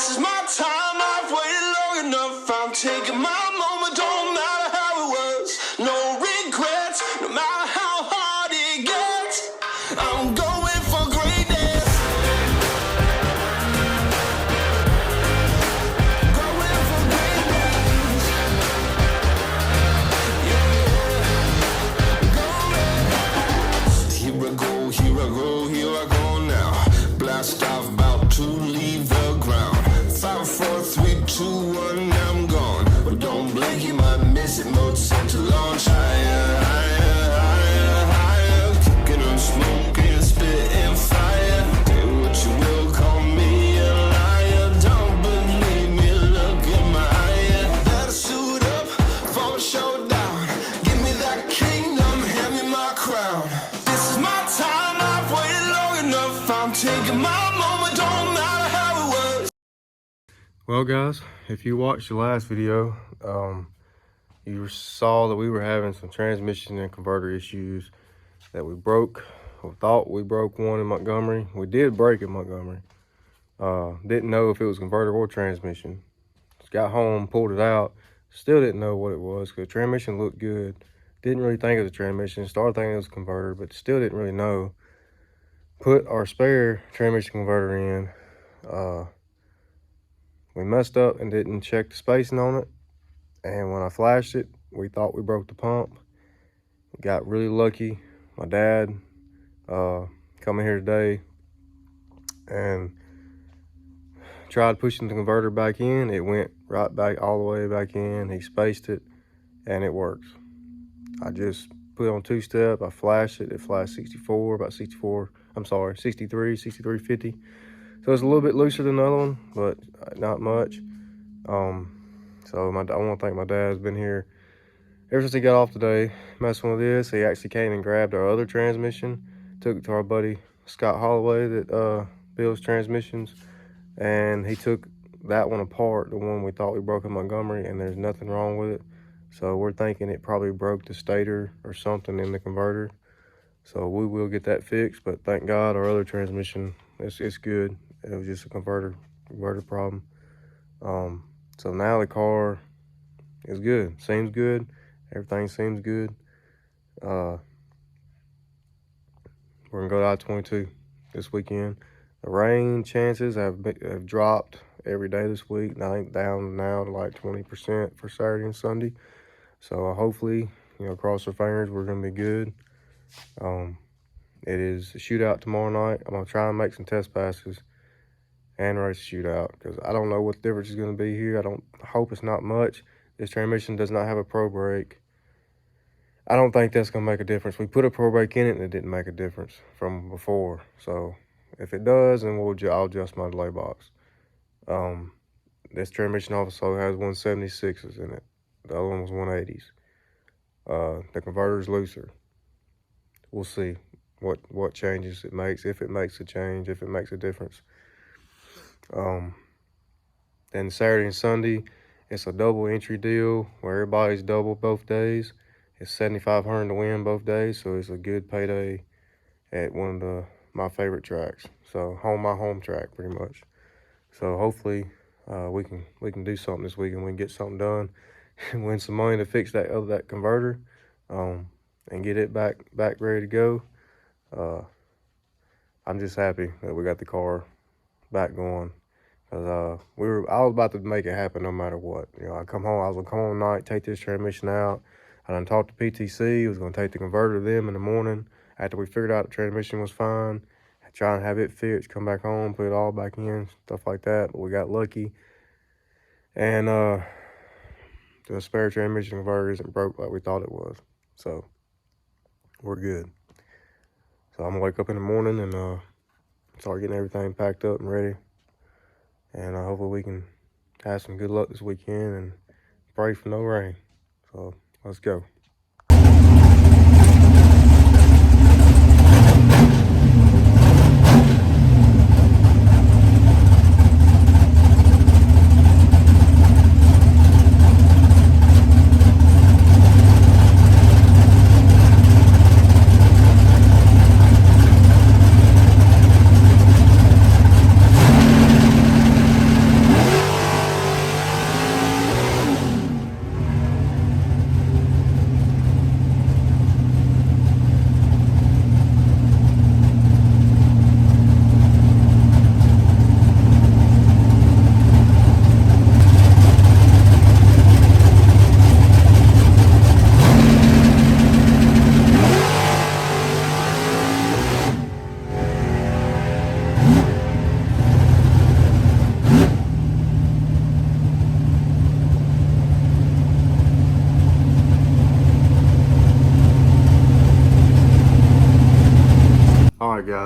This is my time, I've waited long enough. I'm taking my moment, don't matter how it was. No regrets, no matter how hard it gets. I'm going for greatness. Going for greatness. Yeah. Here I go, here I go, here I go now. Blast off, about to leave the ground. 5, 4, 3, 2, 1, I'm gone. But don't blink, you might miss it. Mode set to launch. Higher, higher, higher, higher. Kicking and smoking, spitting fire. Say what you will, call me a liar. Don't believe me, look in my eye. Better suit up for a showdown. Give me that kingdom, hand me my crown. This is my time, I've waited long enough. I'm taking my moment, don't matter how it was. Well guys, if you watched the last video, you saw that we were having some transmission and converter issues that we broke. We thought we broke one in Montgomery. We did break in Montgomery. Didn't know if it was converter or transmission. Just got home, pulled it out. Still didn't know what it was because the transmission looked good. Didn't really think it was a transmission. Started thinking it was a converter, but still didn't really know. Put our spare transmission converter in. We messed up and didn't check the spacing on it. And when I flashed it, we thought we broke the pump. Got really lucky. My dad coming here today and tried pushing the converter back in. It went right back all the way back in. He spaced it and it works. I just put it on 2-step. I flashed it. It flashed 64, about 64. I'm sorry, 63, 63.50. So it's a little bit looser than the other one, but not much. So I want to thank my dad. Has been here ever since he got off today, messing with this. He actually came and grabbed our other transmission, took it to our buddy Scott Holloway that builds transmissions, and he took that one apart, the one we thought we broke in Montgomery, and there's nothing wrong with it. So we're thinking it probably broke the stator or something in the converter. So we will get that fixed, but thank God our other transmission, it's good. It was just a converter problem. So now the car is good. Seems good. Everything seems good. We're gonna go to I-22 this weekend. The rain chances have dropped every day this week. I think down now to like 20% for Saturday and Sunday. So hopefully, cross our fingers, we're gonna be good. It is a shootout tomorrow night. I'm gonna try and make some test passes and race a shootout because I don't know what the difference is gonna be here. I hope it's not much. This transmission does not have a pro brake. I don't think that's gonna make a difference. We put a pro brake in it and it didn't make a difference from before. So if it does, then I'll adjust my delay box. This transmission also has 176s in it. The other one was 180s. The converter is looser. We'll see what changes it makes, if it makes a change, if it makes a difference. Then Saturday and Sunday, it's a double entry deal where everybody's double both days. It's $7,500 to win both days, so it's a good payday at one of my favorite tracks. So my home track pretty much. So hopefully we can do something this weekend. We can get something done and win some money to fix that converter, and get it back ready to go. I'm just happy that we got the car back going. Cause I was about to make it happen no matter what. I was gonna come home tonight, take this transmission out. I done talked to PTC. I was gonna take the converter to them in the morning after we figured out the transmission was fine. Try and have it fixed, come back home, put it all back in, stuff like that. But we got lucky, and the spare transmission converter isn't broke like we thought it was. So we're good. So I'm gonna wake up in the morning and start getting everything packed up and ready. And hopefully we can have some good luck this weekend and pray for no rain. So let's go.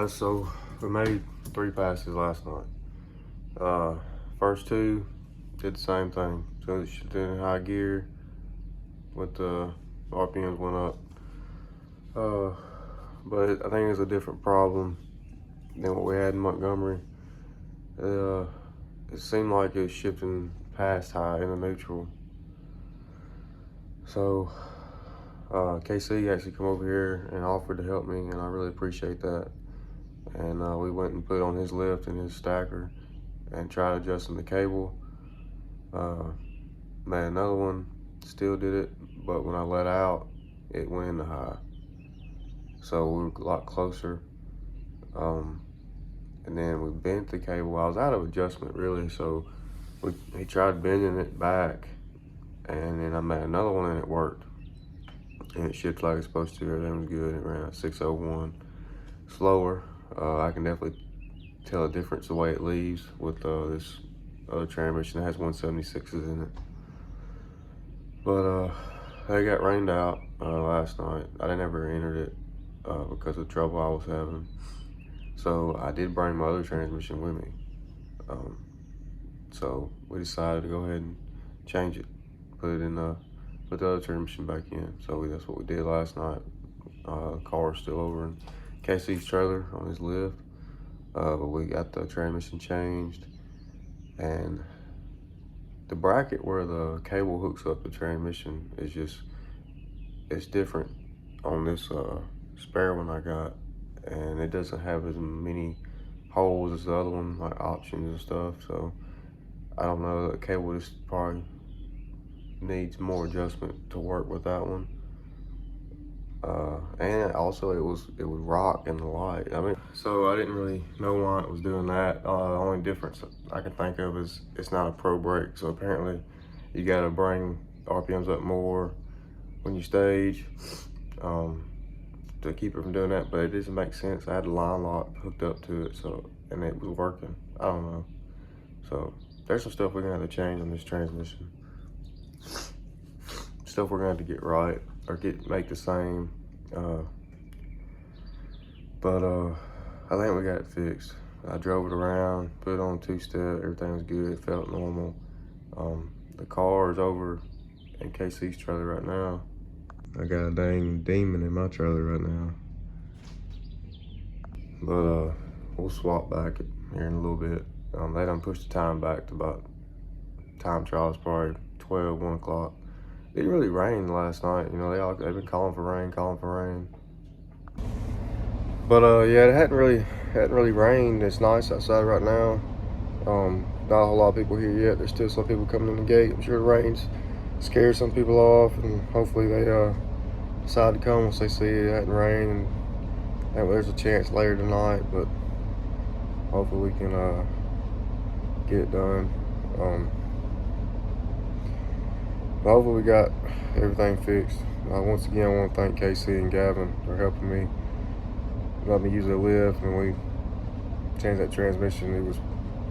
guys, so we made 3 passes last night. First 2 did the same thing. So it should in high gear with the RPMs went up. But I think it's a different problem than what we had in Montgomery. It seemed like it was shifting past high into neutral. So KC actually come over here and offered to help me, and I really appreciate that. And we went and put on his lift and his stacker and tried adjusting the cable. Man, another one still did it, but when I let out, it went into high. So we were a lot closer. And then we bent the cable. I was out of adjustment really, so he tried bending it back, and then I made another one and it worked. And it shifted like it's supposed to. Everything was good. It ran at 601. Slower. I can definitely tell a difference the way it leaves with this other transmission that has 176s in it. But they got rained out last night. I never entered it because of the trouble I was having. So I did bring my other transmission with me. So we decided to go ahead and change it, put the other transmission back in. So that's what we did last night. The car's still over in KC's trailer on his lift. But we got the transmission changed, and the bracket where the cable hooks up the transmission is it's different on this spare one I got, and it doesn't have as many holes as the other one, like options and stuff. So I don't know, the cable just probably needs more adjustment to work with that one. And also it would rock in the light. I mean, so I didn't really know why it was doing that. The only difference I can think of is it's not a pro brake. So apparently you gotta bring RPMs up more when you stage to keep it from doing that. But it doesn't make sense. I had the line lock hooked up to it, and it was working. I don't know. So there's some stuff we're gonna have to change on this transmission. Stuff we're gonna have to get right or make the same. But I think we got it fixed. I drove it around, put it on 2-step, everything was good, it felt normal. The car is over in KC's trailer right now. I got a dang demon in my trailer right now. But we'll swap back here in a little bit. They done pushed the time back to about, time trial's probably 12, 1 o'clock. It didn't really rain last night, you know, they've been calling for rain. But yeah, it hadn't really rained. It's nice outside right now. Not a whole lot of people here yet. There's still some people coming in the gate. I'm sure the rain's scared some people off, and hopefully they decide to come once they see it hadn't rained. And there's a chance later tonight, but hopefully we can get it done. Hopefully we got everything fixed. Once again, I want to thank KC and Gavin for helping me. Let me use their lift, and we changed that transmission. It was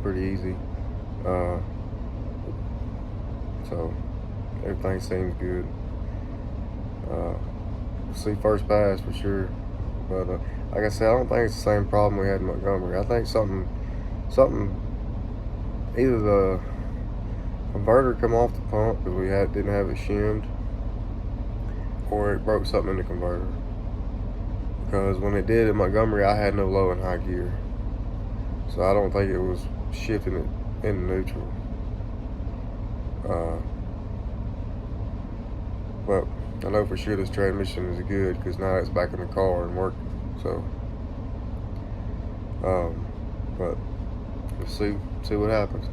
pretty easy. So everything seems good. See first pass for sure. But like I said, I don't think it's the same problem we had in Montgomery. I think something, either the converter come off the pump because we didn't have it shimmed, or it broke something in the converter. Because when it did in Montgomery, I had no low and high gear, so I don't think it was shifting it into neutral. But I know for sure this transmission is good because now it's back in the car and working. So, but let's see what happens.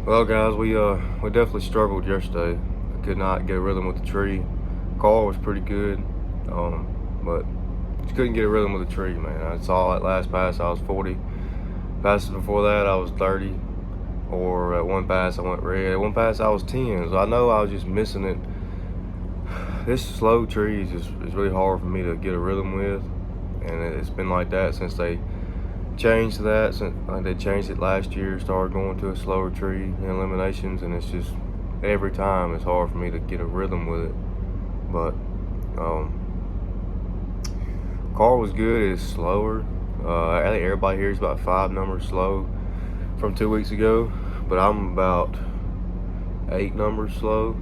Well, guys, we definitely struggled yesterday. I could not get a rhythm with the tree. Car was pretty good, but just couldn't get a rhythm with the tree, man. I saw that last pass, I was 40. Passes before that, I was 30. Or at one pass, I went red. At one pass, I was 10. So I know I was just missing it. This slow tree is really hard for me to get a rhythm with, and it's been like that since they changed that. Since they changed it last year, started going to a slower tree in eliminations, and it's just every time it's hard for me to get a rhythm with it. But car was good. It's slower. I think everybody here is about 5 numbers slow from 2 weeks ago, but I'm about 8 numbers slow.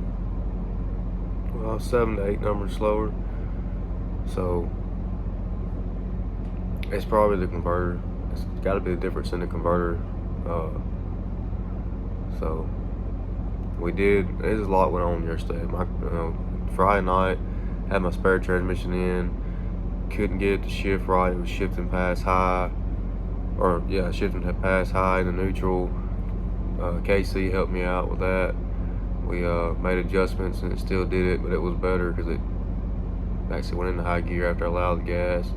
Well, 7 to 8 numbers slower. So it's probably the converter. It's got to be the difference in the converter. So there's a lot went on yesterday. Friday night, had my spare transmission in, couldn't get it to shift right. It was shifting past high, shifting past high in the neutral. KC helped me out with that. We made adjustments and it still did it, but it was better because it actually went into high gear after I allowed the gas.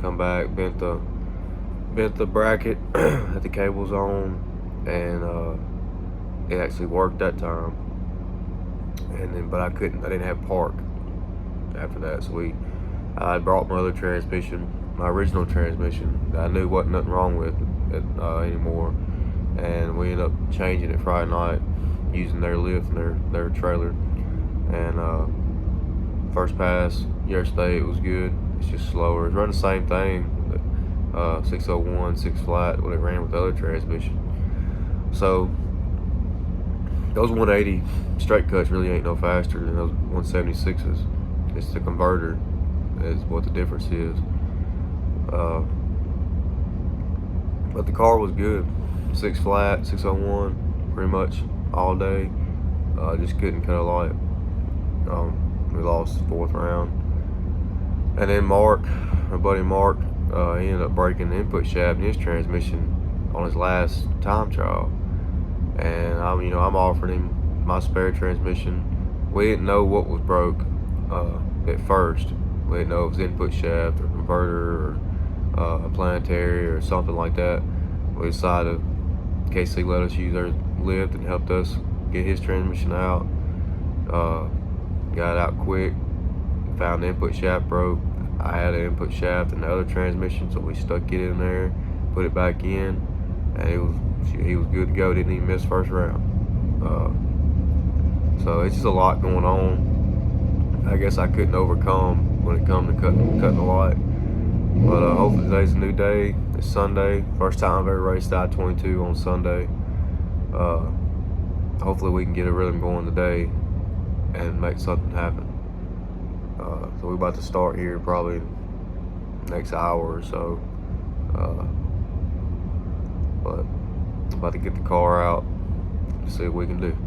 Come back, bent the bracket that the cable's on, and it actually worked that time. And then, but I didn't have park after that, so I brought my other transmission, my original transmission that I knew wasn't nothing wrong with it anymore, and we ended up changing it Friday night using their lift and their trailer. And first pass yesterday, it was good. It's just slower. It's running the same thing, 601, 6 flat, what it ran with the other transmission. So those 180 straight cuts really ain't no faster than those 176s. It's the converter is what the difference is. But the car was good. 6 flat, 601, pretty much all day. Just couldn't cut a light. We lost the 4th round. And then Mark, my buddy Mark, he ended up breaking the input shaft in his transmission on his last time trial. And I'm offering him my spare transmission. We didn't know what was broke at first. We didn't know if it was input shaft or converter or a planetary or something like that. We decided KC let us use their lift and helped us get his transmission out. Got it out quick. Found the input shaft broke. I had an input shaft in the other transmission, so we stuck it in there, put it back in, and he was good to go. Didn't even miss first round. So it's just a lot going on. I guess I couldn't overcome when it comes to cutting the light. But hopefully today's a new day. It's Sunday. First time I've ever raced I-22 on Sunday. Hopefully we can get a rhythm going today and make something happen. So we're about to start here probably next hour or so. But I'm about to get the car out, see what we can do.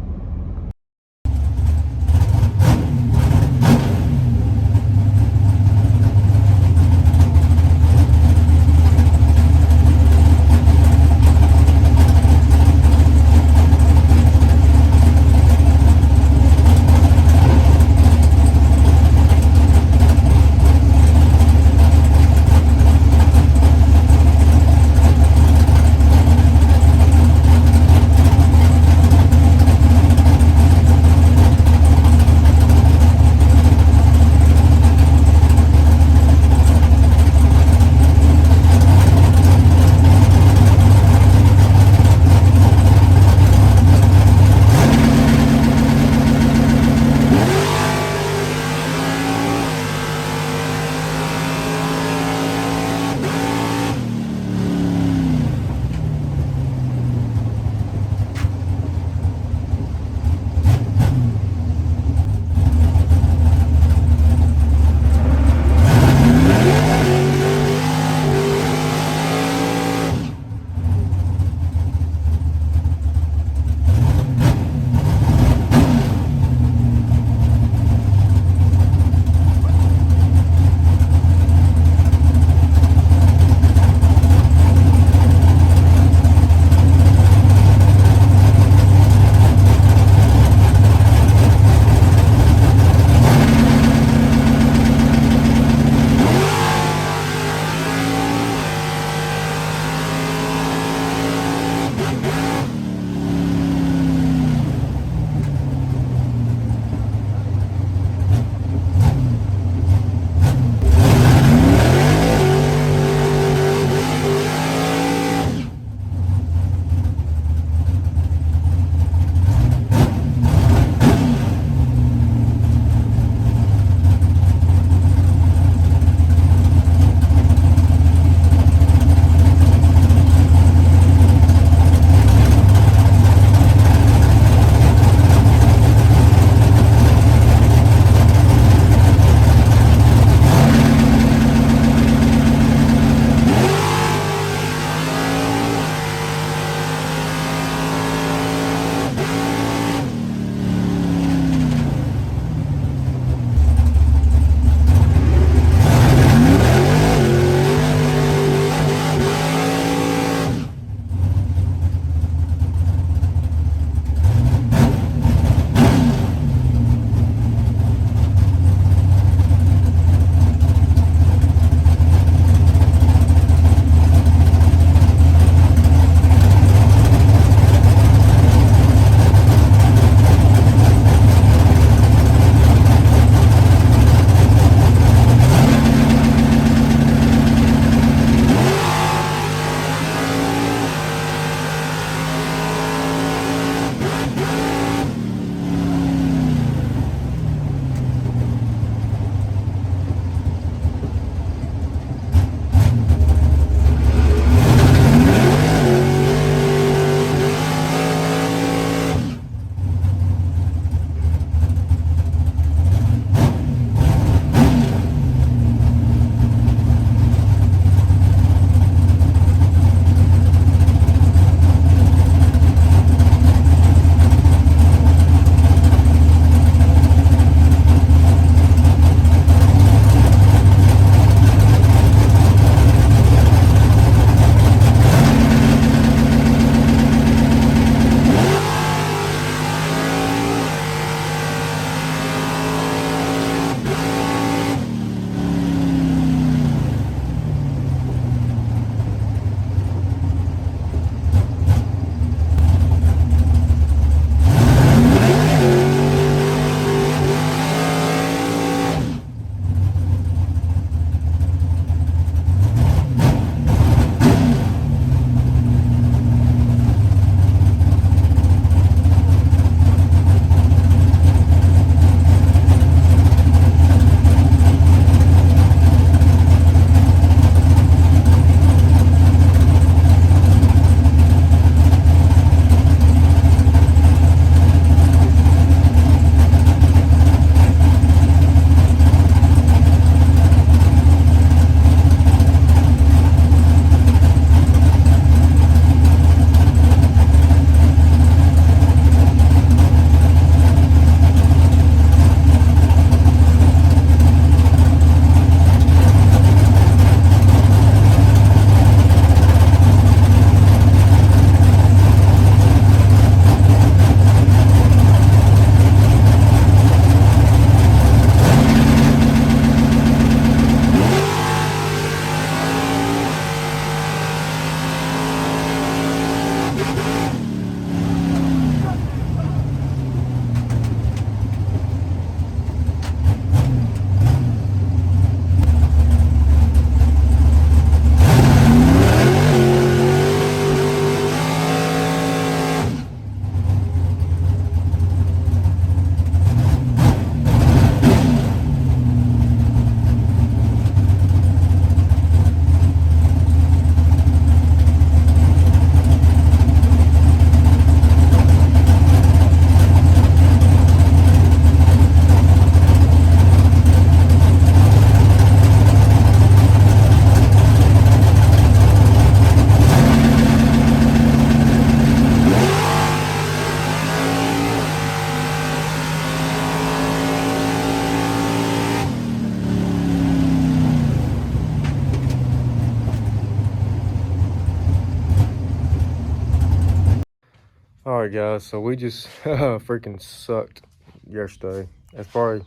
All right, guys. So we just freaking sucked yesterday. That's probably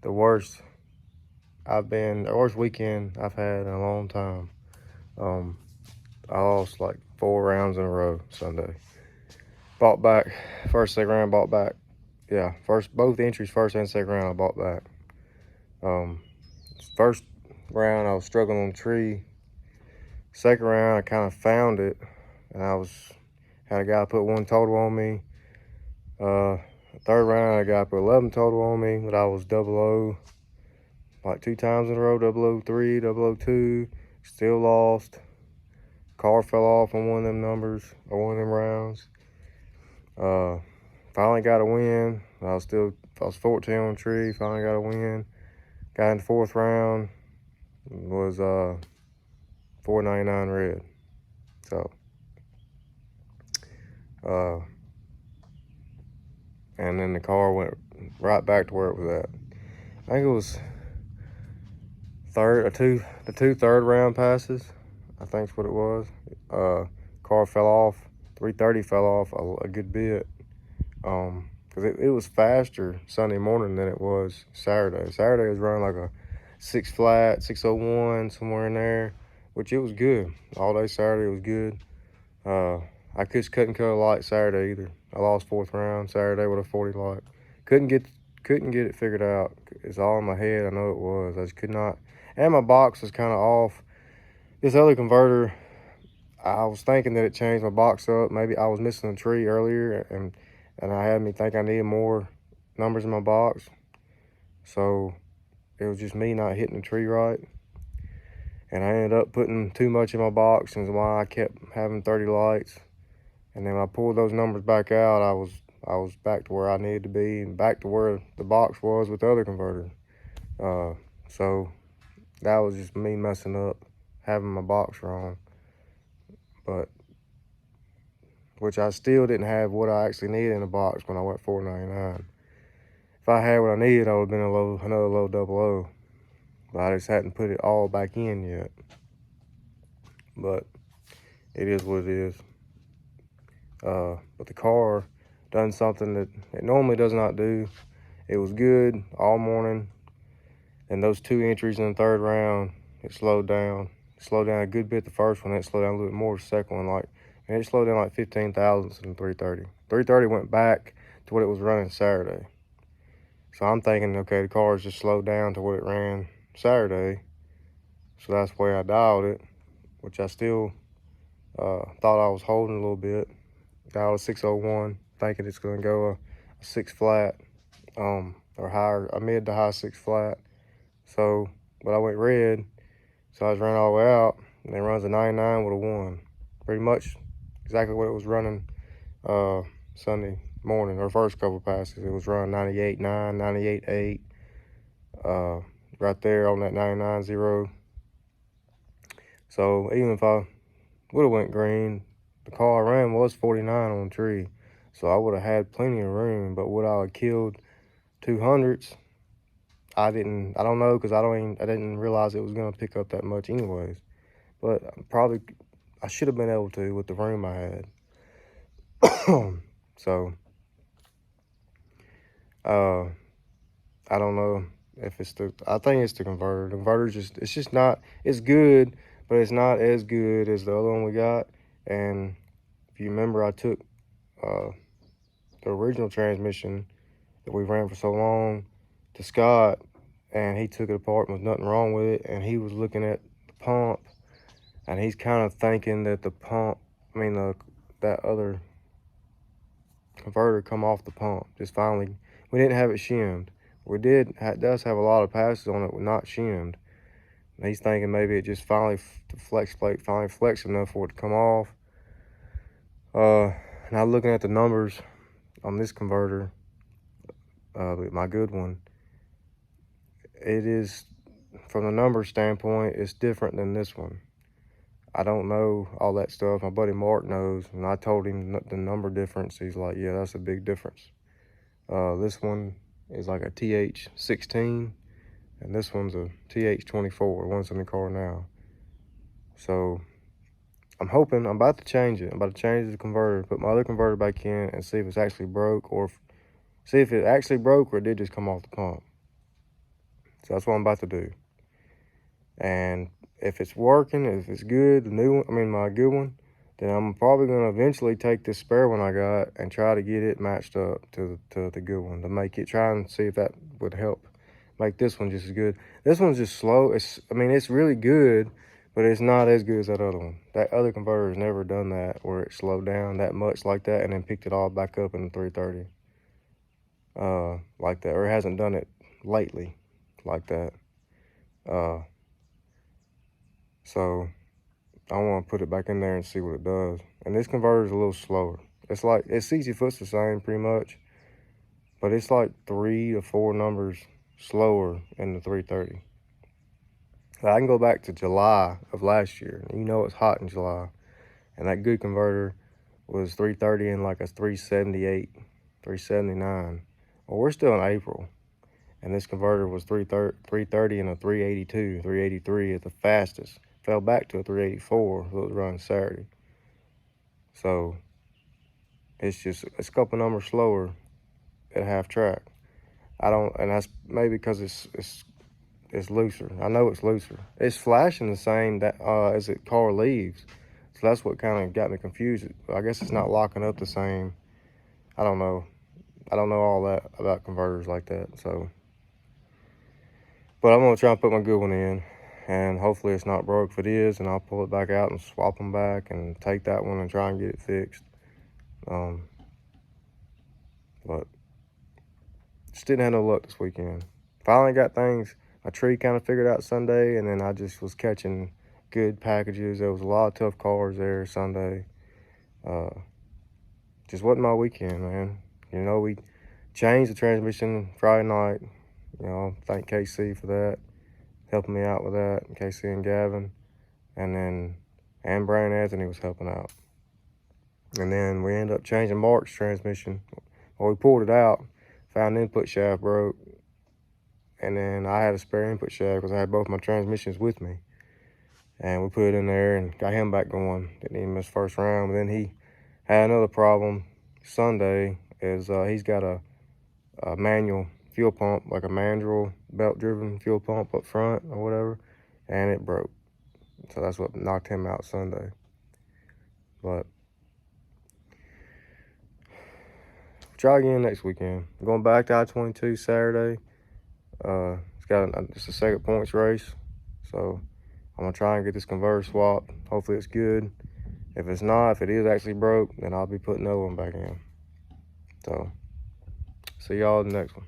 the worst the worst weekend I've had in a long time. I lost like 4 rounds in a row Sunday. Bought back second round, bought back. Yeah, both entries, first and second round, I bought back. First round I was struggling on the tree. Second round I kind of found it, and had a guy put 1 total on me. Third round I got put 11 total on me, but I was 0-0 like 2 times in a row, 0-0-3, 0-0-2. Still lost. Car fell off on one of them numbers or one of them rounds. Finally got a win. I was 14 on the tree. Finally got a win. Got in the 4th round. Was 499 red. So and then the car went right back to where it was at. I think it was the two third round passes. I think's what it was. Car fell off. 330 fell off a good bit. Because it was faster Sunday morning than it was Saturday. Saturday was running like a 6 flat, 601, somewhere in there, which it was good. All day Saturday was good. I just couldn't cut a light Saturday either. I lost 4th round Saturday with a 40 light. Couldn't get it figured out. It's all in my head. I know it was. I just could not. And my box was kind of off. This other converter, I was thinking that it changed my box up. Maybe I was missing a tree earlier, and I had me think I needed more numbers in my box. So it was just me not hitting the tree right. And I ended up putting too much in my box, and that's why I kept having 30 lights. And then when I pulled those numbers back out, I was back to where I needed to be, and back to where the box was with the other converter. So that was just me messing up, having my box wrong. But which I still didn't have what I actually needed in the box when I went 499. If I had what I needed, I would have been another low 0-0. But I just hadn't put it all back in yet. But it is what it is. But the car done something that it normally does not do. It was good all morning. And those 2 entries in the 3rd round, it slowed down. It slowed down a good bit the first one. It slowed down a little bit more the second one. And it slowed down like 15 thousandths in the 330. 330 went back to what it was running Saturday. So I'm thinking, okay, the car's just slowed down to what it ran Saturday. So that's the way I dialed it, which I still thought I was holding a little bit. Dialed a 601, thinking it's going to go a 6 flat, or higher, a mid to high 6 flat. So, but I went red, so I was running all the way out, and it runs a 99 with a 1. Pretty much exactly what it was running Sunday morning, or first couple passes. It was running 98.9, 98.8, right there on that 99.0. So even if I would have went green, the car I ran was 49 on the tree. So I would have had plenty of room, but would I have killed 200s? I don't know, because I didn't realize it was going to pick up that much anyways. But I should have been able to with the room I had. So, I don't know if I think it's the converter. The converter's it's good, but it's not as good as the other one we got. And if you remember, I took the original transmission that we ran for so long to Scott, and he took it apart and was nothing wrong with it. And he was looking at the pump, and he's kind of thinking that that other converter come off the pump. We didn't have it shimmed. It does have a lot of passes on it with not shimmed. And he's thinking maybe it just the flex plate finally flexed enough for it to come off. Now looking at the numbers on this converter, my good one, it is, from the number standpoint, it's different than this one. I don't know all that stuff. My buddy Mark knows, and I told him the number difference. He's like, yeah, that's a big difference. This one is like a TH16, and this one's a TH24. One's in the car now. So I'm hoping, I'm about to change it. I'm about to change the converter, put my other converter back in and see if it's actually broke, or see if it actually broke or it did just come off the pump. So that's what I'm about to do. And if it's working, if it's good, the new one, I mean my good one, then I'm probably gonna eventually take this spare one I got and try to get it matched up to the good one, to make it, try and see if that would help make this one just as good. This one's just slow. I mean, it's really good, but it's not as good as that other one. That other converter has never done that, where it slowed down that much like that and then picked it all back up in the 330 like that, or it hasn't done it lately like that. So I want to put it back in there and see what it does. And this converter is a little slower. It's like, it's 60 foot's the same pretty much, but it's like 3 to 4 numbers slower in the 330. So I can go back to July of last year. You know it's hot in July. And that good converter was 330 and like a 378, 379. Well, we're still in April. And this converter was 330 and a 382, 383 at the fastest. Fell back to a 384, so it was running Saturday. So it's a couple numbers slower at half track. And that's maybe because it's looser. I know it's looser. It's flashing the same that as the car leaves. So that's what kind of got me confused. I guess it's not locking up the same. I don't know. I don't know all that about converters like that. So, but I'm gonna try and put my good one in, and hopefully it's not broke. If it is, and I'll pull it back out and swap them back and take that one and try and get it fixed. But just didn't have no luck this weekend. Finally got things, my tree kind of figured out Sunday, and then I just was catching good packages. There was a lot of tough cars there Sunday. Just wasn't my weekend, man. You know, we changed the transmission Friday night. You know, thank KC for that, helping me out with that, KC and Gavin. And Brian Anthony was helping out. And then we ended up changing Mark's transmission. Well, we pulled it out, found the input shaft broke, and then I had a spare input shaft because I had both my transmissions with me. And we put it in there and got him back going. Didn't even miss first round. But then he had another problem Sunday, is he's got a manual fuel pump, like a manual belt-driven fuel pump up front or whatever, and it broke. So that's what knocked him out Sunday. But try again next weekend. I'm going back to I-22 Saturday. It's a second points race. So I'm gonna try and get this converter swapped. Hopefully it's good. If it's not, if it is actually broke, then I'll be putting another one back in. So see y'all in the next one.